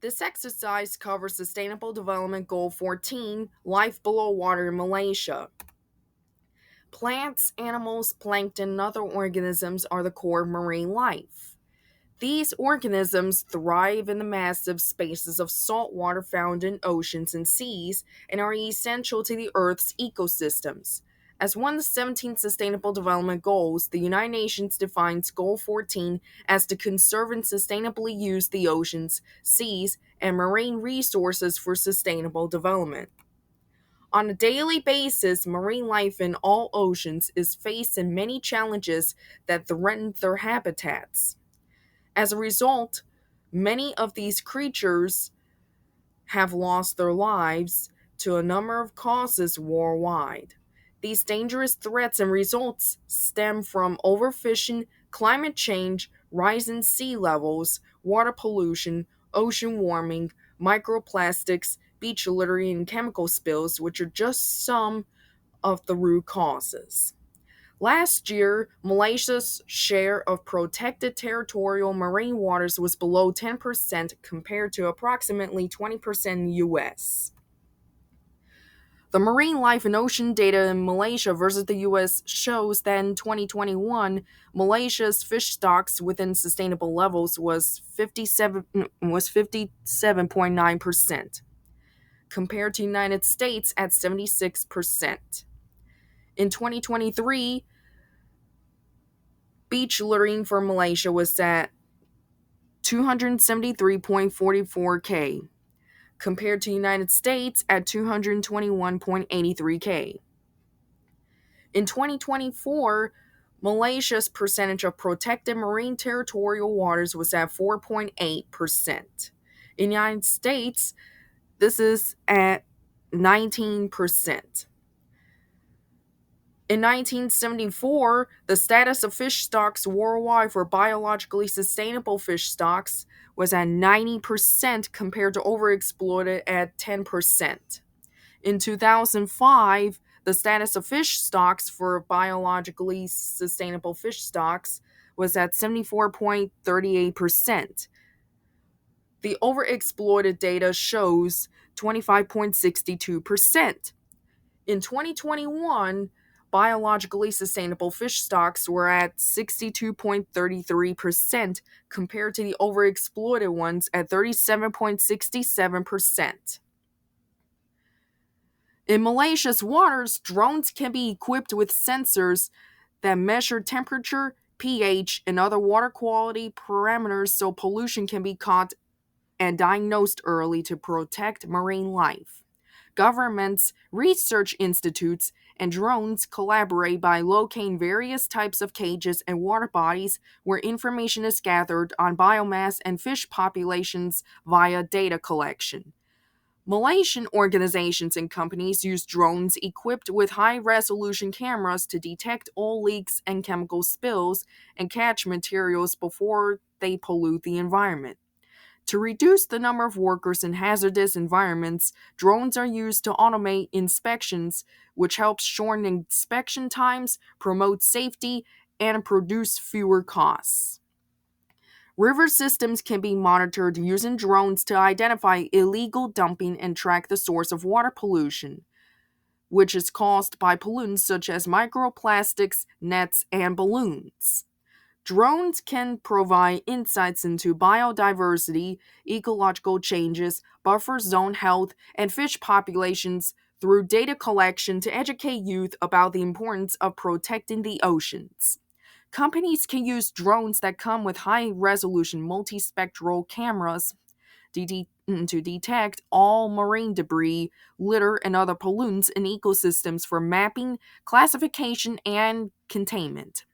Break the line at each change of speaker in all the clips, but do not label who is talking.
This exercise covers Sustainable Development Goal 14, Life Below Water in Malaysia. Plants, animals, plankton, and other organisms are the core of marine life. These organisms thrive in the massive spaces of salt water found in oceans and seas and are essential to the Earth's ecosystems. As one of the 17 Sustainable Development Goals, the United Nations defines Goal 14 as to conserve and sustainably use the oceans, seas, and marine resources for sustainable development. On a daily basis, marine life in all oceans is facing many challenges that threaten their habitats. As a result, many of these creatures have lost their lives to a number of causes worldwide. These dangerous threats and results stem from overfishing, climate change, rising sea levels, water pollution, ocean warming, microplastics, beach littering, and chemical spills, which are just some of the root causes. Last year, Malaysia's share of protected territorial marine waters was below 10% compared to approximately 20% in the US. The marine life and ocean data in Malaysia versus the US shows that in 2021, Malaysia's fish stocks within sustainable levels was 57.9% compared to the United States at 76%. In 2023, beach littering for Malaysia was at 273.44 K, compared to the United States at 221.83 K. In 2024, Malaysia's percentage of protected marine territorial waters was at 4.8%. In the United States, this is at 19%. In 1974, the status of fish stocks worldwide for biologically sustainable fish stocks was at 90% compared to overexploited at 10%. In 2005, the status of fish stocks for biologically sustainable fish stocks was at 74.38%. The overexploited data shows 25.62%. In 2021, biologically sustainable fish stocks were at 62.33% compared to the overexploited ones at 37.67%. In Malaysia's waters, drones can be equipped with sensors that measure temperature, pH, and other water quality parameters so pollution can be caught and diagnosed early to protect marine life. Governments, research institutes, and drones collaborate by locating various types of cages and water bodies where information is gathered on biomass and fish populations via data collection. Malaysian organizations and companies use drones equipped with high resolution cameras to detect oil leaks and chemical spills and catch materials before they pollute the environment. To reduce the number of workers in hazardous environments, drones are used to automate inspections, which helps shorten inspection times, promote safety, and produce fewer costs. River systems can be monitored using drones to identify illegal dumping and track the source of water pollution, which is caused by pollutants such as microplastics, nets, and balloons. Drones can provide insights into biodiversity, ecological changes, buffer zone health, and fish populations through data collection to educate youth about the importance of protecting the oceans. Companies can use drones that come with high resolution multispectral cameras to detect all marine debris, litter, and other pollutants in ecosystems for mapping, classification, and containment.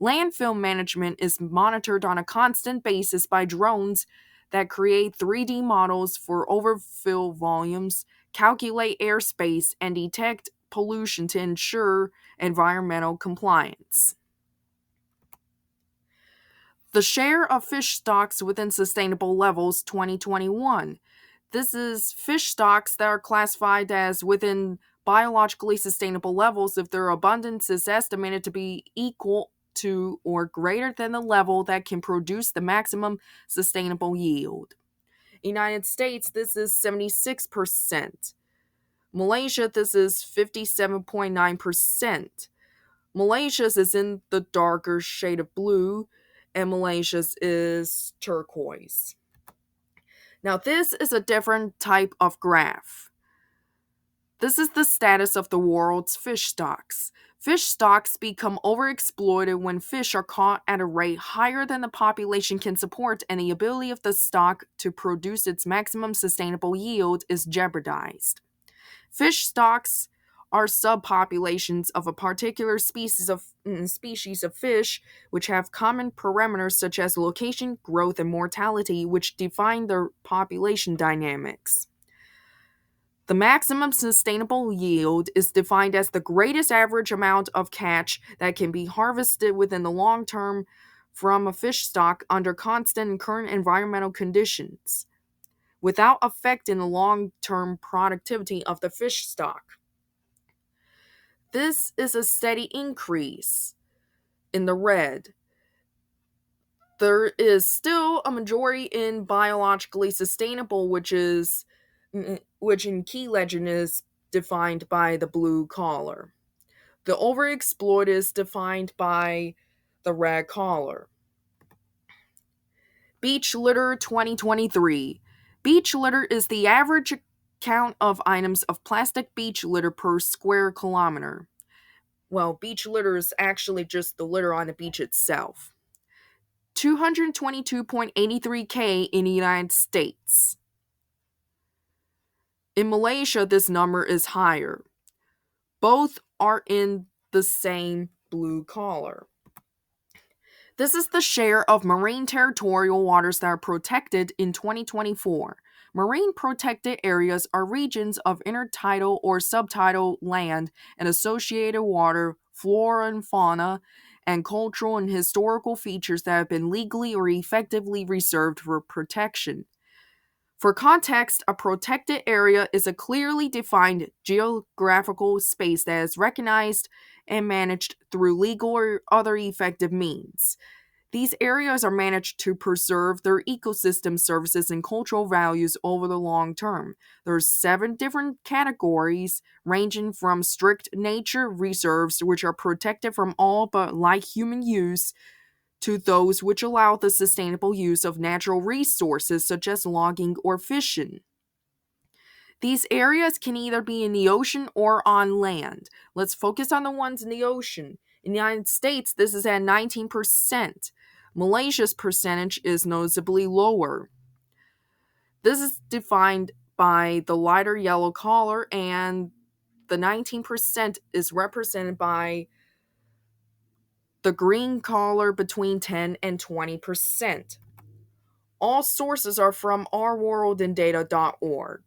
Landfill management is monitored on a constant basis by drones that create 3D models for overfill volumes, calculate airspace, and detect pollution to ensure environmental compliance. The share of fish stocks within sustainable levels 2021. This is fish stocks that are classified as within biologically sustainable levels if their abundance is estimated to be equal to or greater than the level that can produce the maximum sustainable yield. United States, this is 76%. Malaysia, this is 57.9%. Malaysia's is in the darker shade of blue, and Malaysia's is turquoise. Now, this is a different type of graph. This is the status of the world's fish stocks. Fish stocks become overexploited when fish are caught at a rate higher than the population can support, and the ability of the stock to produce its maximum sustainable yield is jeopardized. Fish stocks are subpopulations of a particular species of fish which have common parameters such as location, growth, and mortality, which define their population dynamics. The maximum sustainable yield is defined as the greatest average amount of catch that can be harvested within the long term from a fish stock under constant and current environmental conditions, without affecting the long term productivity of the fish stock. This is a steady increase in the red. There is still a majority in biologically sustainable, which in key legend is defined by the blue collar. The overexploited is defined by the red collar. Beach litter 2023. Beach litter is the average count of items of plastic beach litter per square kilometer. Well, beach litter is actually just the litter on the beach itself. 222.83 K in the United States. In Malaysia, this number is higher. Both are in the same blue collar. This is the share of marine territorial waters that are protected in 2024. Marine protected areas are regions of intertidal or subtidal land and associated water, flora and fauna, and cultural and historical features that have been legally or effectively reserved for protection. For context, a protected area is a clearly defined geographical space that is recognized and managed through legal or other effective means. These areas are managed to preserve their ecosystem services and cultural values over the long term. There are 7 different categories, ranging from strict nature reserves, which are protected from all but light human use, to those which allow the sustainable use of natural resources such as logging or fishing. These areas can either be in the ocean or on land. Let's focus on the ones in the ocean. In the United States, this is at 19%. Malaysia's percentage is noticeably lower. This is defined by the lighter yellow color, and the 19% is represented by the green color between 10 and 20%. All sources are from ourworldandData.org.